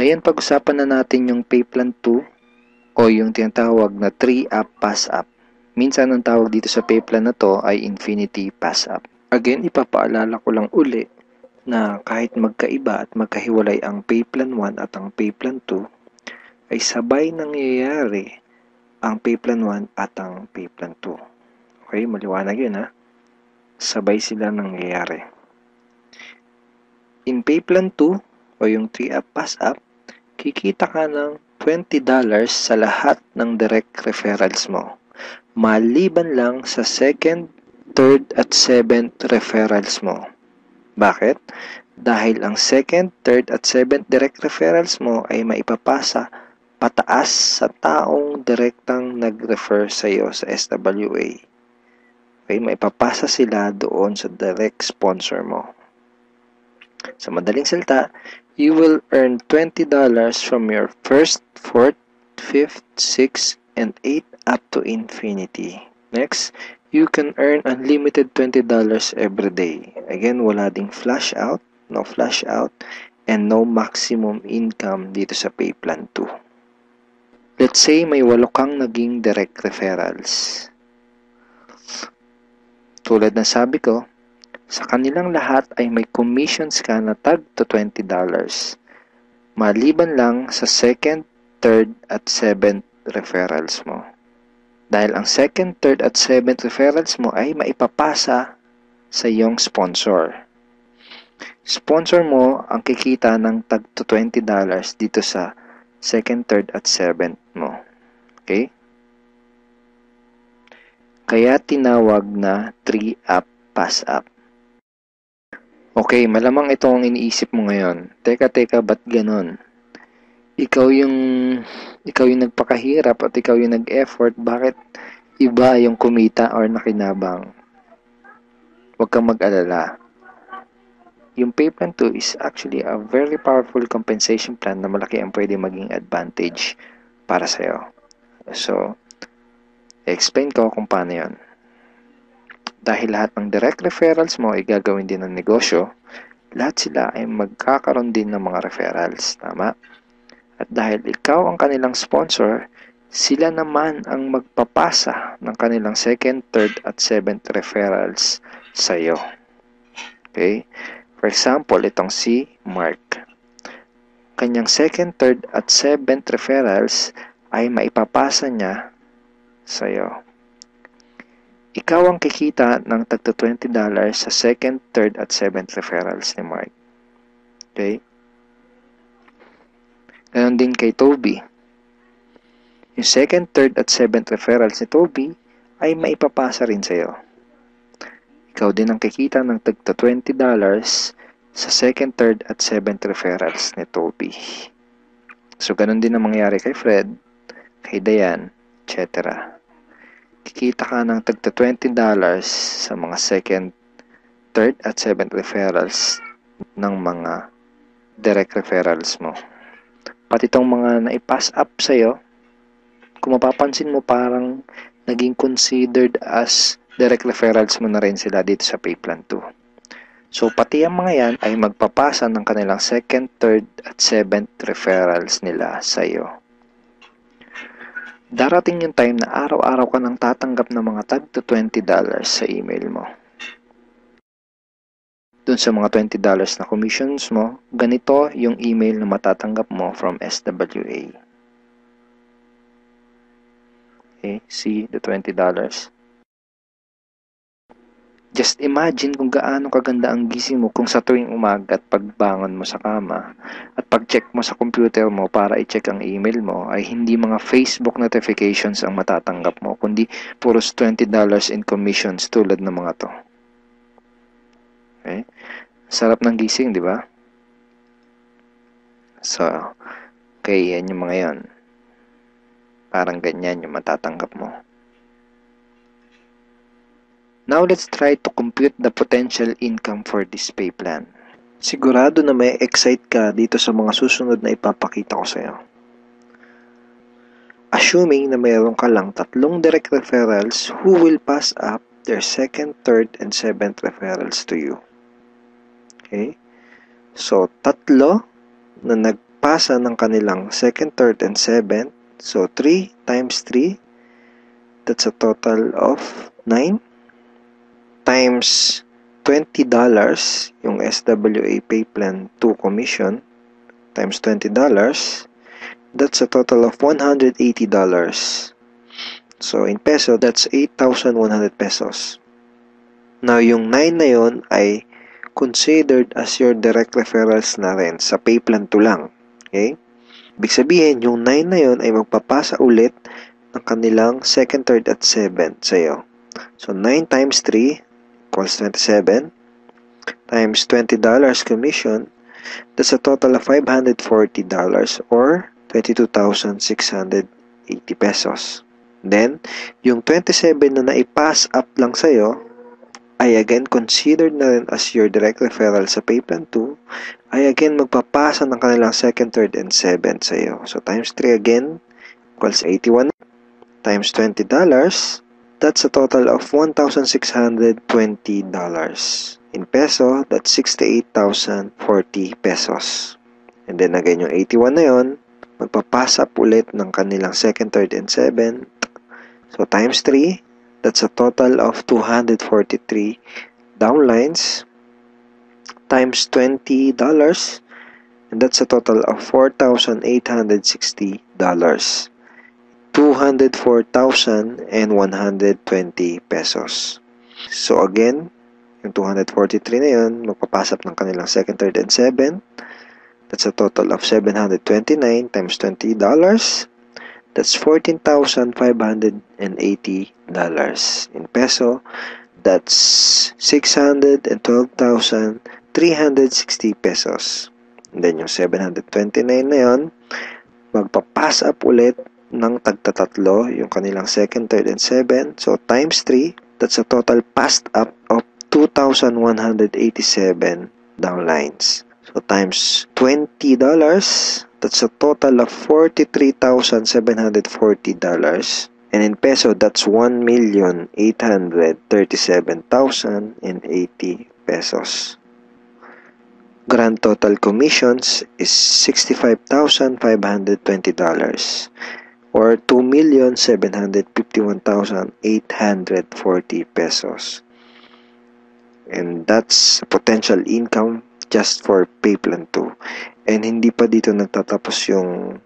Ngayon, pag-usapan na natin yung pay plan 2 o yung tinatawag na 3-up pass-up. Minsan, ang tawag dito sa pay plan na to ay infinity pass-up. Again, ipapaalala ko lang uli na kahit magkaiba at magkahiwalay ang pay plan 1 at ang pay plan 2, ay sabay nangyayari ang pay plan 1 at ang pay plan 2. Okay, maliwanag yun ha. Sabay sila nangyayari. In pay plan 2 o yung 3-up pass-up, kikita ka ng $20 sa lahat ng direct referrals mo. Maliban lang sa second, third at seventh referrals mo. Bakit? Dahil ang second, third at seventh direct referrals mo ay maipapasa pataas sa taong direktang nag-refer sa iyo sa SWA. Okay, maipapasa sila doon sa direct sponsor mo. Sa madaling salita, you will earn $20 from your first, fourth, fifth, sixth, and 8th up to infinity. Next, you can earn unlimited $20 every day. Again, wala ding flash out, no flash out, and no maximum income dito sa pay plan 2. Let's say may 8 kang naging direct referrals. Tulad ng sabi ko, sa kanilang lahat ay may commissions ka na tag to $20. Maliban lang sa second, third, at seventh referrals mo. Dahil ang second, third, at seventh referrals mo ay maipapasa sa iyong sponsor. Sponsor mo ang kikita ng tag to $20 dito sa second, third, at seventh mo. Okay? Kaya tinawag na 3-up pass-up. Okay, malamang ito ang iniisip mo ngayon. Teka, ba't ganon? Ikaw yung nagpakahirap at ikaw yung nag-effort, bakit iba yung kumita or nakinabang? Huwag kang mag-alala. Yung pay plan 2 is actually a very powerful compensation plan na malaki ang pwede maging advantage para sa'yo. So, explain ko kung paano yun. Dahil lahat ng direct referrals mo ay gagawin din ng negosyo, lahat sila ay magkakaroon din ng mga referrals. Tama? At dahil ikaw ang kanilang sponsor, sila naman ang magpapasa ng kanilang second, third, at seventh referrals sa iyo. Okay? For example, itong si Mark. Kanyang second, third, at seventh referrals ay maipapasa niya sa iyo. Ikaw ang kikita ng tagto $20 sa second, third, at seventh referrals ni Mark. Okay? Ganon din kay Toby. Yung second, third, at seventh referrals ni Toby ay maipapasa rin sa iyo. Ikaw din ang kikita ng tagto $20 sa second, third, at seventh referrals ni Toby. So, ganon din ang mangyayari kay Fred, kay Diane, etc. Kikita ka ng tagto $20 sa mga second, third, at seventh referrals ng mga direct referrals mo. Pati itong mga na-pass up sa'yo, kung mapapansin mo parang naging considered as direct referrals mo na rin sila dito sa pay plan 2. So, pati ang mga yan ay magpapasa ng kanilang second, third, at seventh referrals nila sa'yo. Darating yung time na araw-araw ka nang tatanggap ng mga tag to $20 sa email mo. Doon sa mga $20 na commissions mo, ganito yung email na matatanggap mo from SWA. Okay, see the $20? Just imagine kung gaano kaganda ang gising mo kung sa tuwing umaga at pagbangon mo sa kama at pag-check mo sa computer mo para i-check ang email mo ay hindi mga Facebook notifications ang matatanggap mo, kundi puros $20 in commissions tulad ng mga to. Okay? Sarap ng gising, di ba? So, okay, yan yung mga yan. Parang ganyan yung matatanggap mo. Now, let's try to compute the potential income for this pay plan. Sigurado na may excite ka dito sa mga susunod na ipapakita ko sa'yo. Assuming na mayroon ka lang 3 direct referrals who will pass up their second, third, and seventh referrals to you. Okay? So, 3 na magpapasa ng kanilang 2nd, 3rd, and 7th. So, 3 times 3, that's a total of 9 times $20 yung SWA Pay Plan 2 commission times $20, that's a total of $180. So, in peso, that's 8,100 pesos. Now, yung 9 na yun ay considered as your direct referrals na rin sa Pay Plan 2 lang. Okay? Ibig sabihin, yung 9 na yun ay magpapasa ulit ng kanilang 2nd, 3rd, at 7th sa'yo. So, 9 times 3 equals 27 times $20 commission, that's a total of $540 or 22,680 pesos. Then, yung 27 na naipass up lang sa'yo ay again considered na rin as your direct referral sa Pay Plan 2, ay again magpapasa ng kanilang 2nd, 3rd, and 7th sa'yo. So, times 3 again equals 81 times $20, that's a total of $1,620. In peso, that's 68,040 pesos. And then again, yung 81 na yun, magpapasa up ulit ng kanilang 2nd, 3rd, and 7th. So, times 3, that's a total of 243 downlines times $20, and that's a total of $4,860. 204,120 pesos. So, again, yung 243 na yun, magpapasap ng kanilang 2nd, 3rd, and 7th. That's a total of $729 times $20. That's $14,580. In peso, that's 612,360 pesos. And then yung 729 na yun, magpapass up ulit ng tagtatatlo, yung kanilang 2nd, 3rd, and 7th. So, times 3, that's a total passed up of 2,187 downlines. So, times $20, that's a total of $43,740. And in peso, that's 1,837,080 pesos. Grand total commissions is $65,520 or 2,751,840 pesos. And that's potential income just for Pay Plan 2. And hindi pa dito nagtatapos yung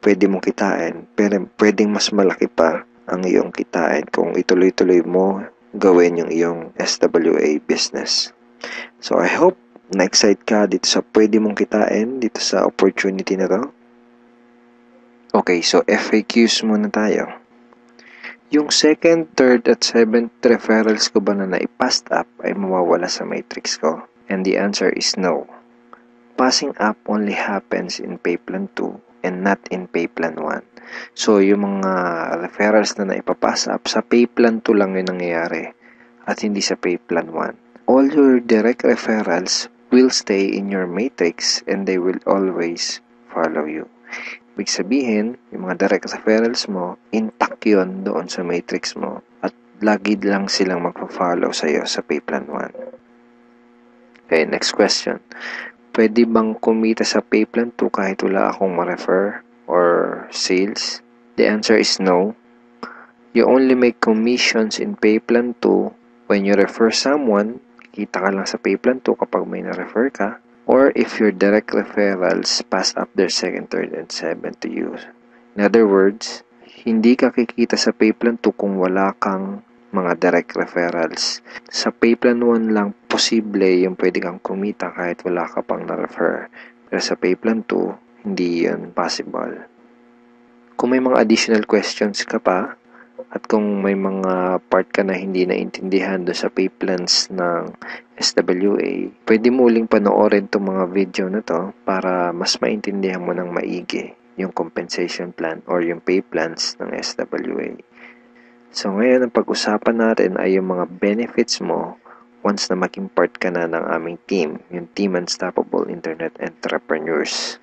pwede mong kitain, pero pwedeng mas malaki pa ang iyong kitain kung ituloy-tuloy mo gawin yung iyong SWA business. So I hope na-excite ka dito sa pwede mong kitain dito sa opportunity na to. Okay, so FAQs muna tayo. Yung 2nd, 3rd, at 7th referrals ko ba na naipass up ay mawawala sa matrix ko? And the answer is no. Passing up only happens in Pay Plan 2 and not in Pay Plan 1. So, yung mga referrals na naipapass up, sa Pay Plan 2 lang yun nangyayari at hindi sa Pay Plan 1. All your direct referrals will stay in your matrix and they will always follow you. Ibig sabihin, yung mga direct referrals mo, intact yun doon sa matrix mo at lagi lang silang magpa-follow sa'yo sa Pay Plan 1. Okay, next question. Pwede bang kumita sa Pay Plan 2 kahit wala akong ma-refer or sales? The answer is no. You only make commissions in Pay Plan 2 when you refer someone. Kita ka lang sa Pay Plan 2 kapag may na-refer ka. Or if your direct referrals pass up their 2nd, 3rd, and 7th to you. In other words, hindi ka kikita sa Pay Plan 2 kung wala kang mga direct referrals. Sa Pay Plan 1 lang posible yung pwede kang kumita kahit wala ka pang na-refer. Pero sa Pay Plan 2, hindi yun possible. Kung may mga additional questions ka pa, at kung may mga part ka na hindi naintindihan doon sa pay plans ng SWA, pwede mo uling panoorin itong mga video na to para mas maintindihan mo ng maigi yung compensation plan or yung pay plans ng SWA. So ngayon, ang pag-usapan natin ay yung mga benefits mo once na maging part ka na ng aming team, yung Team Unstoppable Internet Entrepreneurs.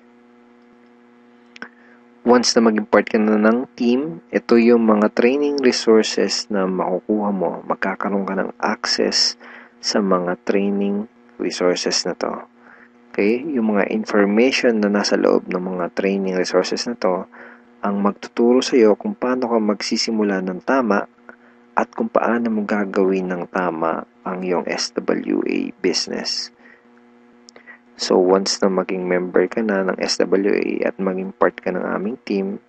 Once na maging part ka na ng team, ito yung mga training resources na makukuha mo. Magkakaroon ka ng access sa mga training resources na to. Okay? Yung mga information na nasa loob ng mga training resources na to ang magtuturo sa iyo kung paano ka magsisimula ng tama at kung paano mo gagawin ng tama ang iyong SWA business. So, once na maging member ka na ng SWA at maging part ka ng aming team,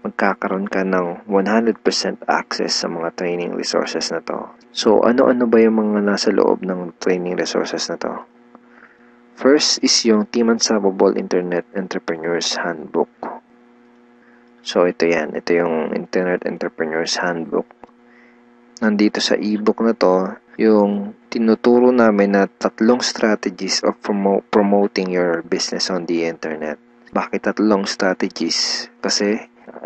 magkakaroon ka ng 100% access sa mga training resources na to. So, ano-ano ba yung mga nasa loob ng training resources na to? First is yung Team Unstoppable Internet Entrepreneurs Handbook. So, ito yan. Ito yung Internet Entrepreneurs Handbook. Nandito sa ebook na to, yung tinuturo namin na 3 strategies of promoting your business on the internet. Bakit 3 strategies? Kasi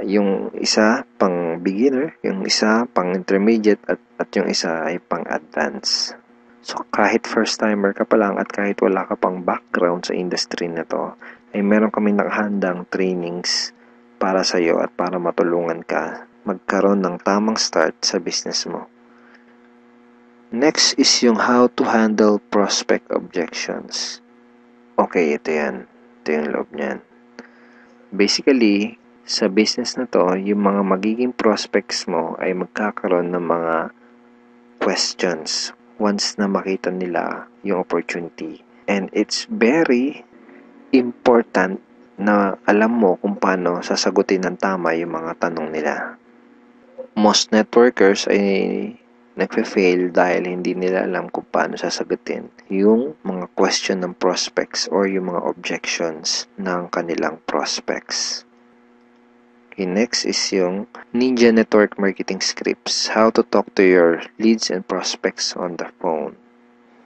yung isa pang beginner, yung isa pang intermediate at yung isa ay pang advanced. So kahit first timer ka pa lang at kahit wala ka pang background sa industry na to, ay meron kami nakahandang trainings para sa iyo at para matulungan ka magkaroon ng tamang start sa business mo. Next is yung how to handle prospect objections. Okay, ito yan. Ito yung loob niyan. Basically, sa business na to, yung mga magiging prospects mo ay magkakaroon ng mga questions once na makita nila yung opportunity. And it's very important na alam mo kung paano sasagutin ng tama yung mga tanong nila. Most networkers ay nagfe-fail dahil hindi nila alam kung paano sasagutin yung mga question ng prospects or yung mga objections ng kanilang prospects. Okay, next is yung Ninja Network Marketing Scripts. How to talk to your leads and prospects on the phone.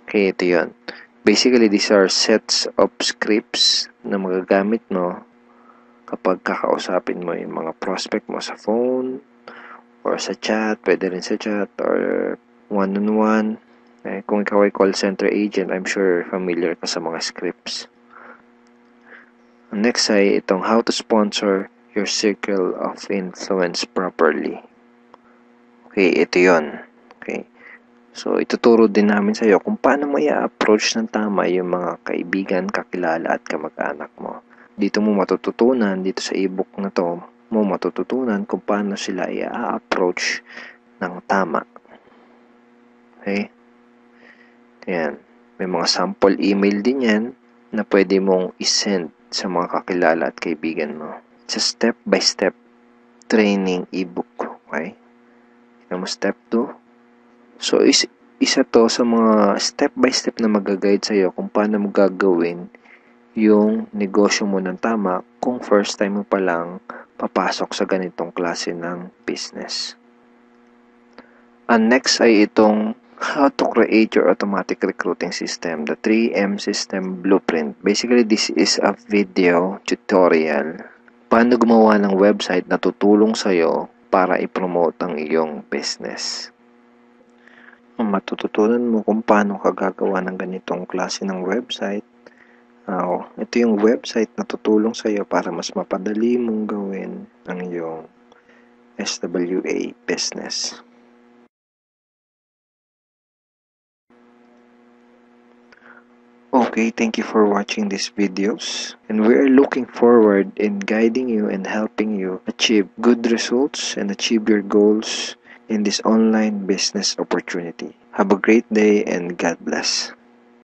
Okay, ito yun. Basically, these are sets of scripts na magagamit mo kapag kakausapin mo yung mga prospect mo sa phone or sa chat, pwede rin sa chat or one-on-one. Kung ikaw ay call center agent, I'm sure familiar ka sa mga scripts. Next ay itong how to sponsor your circle of influence properly. Okay, ito yun. Okay. So, ituturo din namin sa iyo kung paano mo i-approach ng tama yung mga kaibigan, kakilala at kamag-anak mo. Dito mo matututunan, dito sa ebook na to, mo matututunan kung paano sila i-approach ng tama. Okay? Ayan. May mga sample email din yan na pwede mong isend sa mga kakilala at kaibigan mo. It's a step-by-step training ebook. Okay? Tignan mo step 2. So, isa to sa mga step-by-step na mag-guide sa'yo kung paano mo gagawin yung negosyo mo ng tama kung first time mo pa lang papasok sa ganitong klase ng business. And next ay itong how to create your automatic recruiting system, the 3M system blueprint. Basically, this is a video tutorial paano gumawa ng website na tutulong sa'yo para i-promote ang iyong business. Matututunan mo kung paano ka gagawa ng ganitong klase ng website. Ito yung website na tutulong sa iyo para mas mapadali mong gawin ang iyong SWA business. Okay, thank you for watching these videos, and we are looking forward in guiding you and helping you achieve good results and achieve your goals in this online business opportunity. Have a great day and God bless.